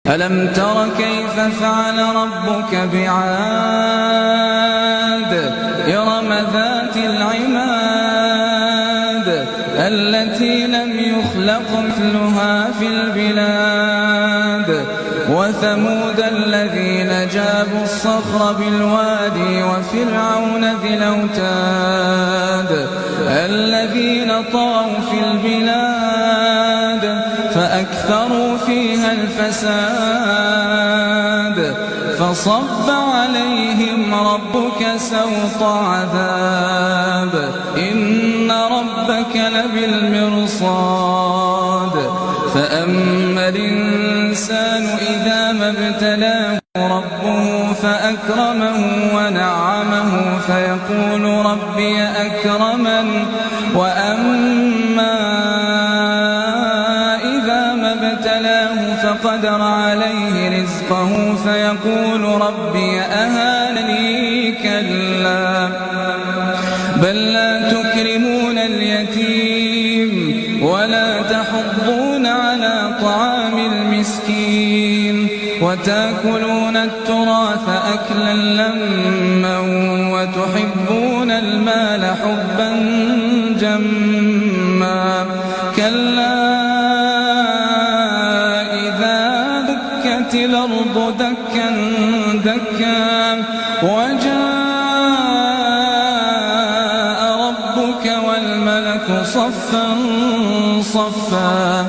ألم تر كيف فعل ربك بعاد إرم ذات العماد التي لم يخلق مثلها في البلاد وثمود الذين جابوا الصخر بالوادي وفرعون ذي الأوتاد الذين طغوا في البلاد فأكثروا فيها الفساد فصب عليهم ربك سوط عذاب إن ربك لبالمرصاد فأما الإنسان إذا ما ابتلاه ربه فأكرمه ونعمه فيقول ربي أكرمن وأما إذا ما ابتلاه فقدر عليه رزقه فيقول ربي أهانني كلا بل لا تكرمون اليتيم ولا تحضون على طعام المسكين وتأكلون التراث أكلا لما وتحبون المال حبا جما كلا إذا دكت الأرض دكا دكا وجاء ربك والملك صفا صفا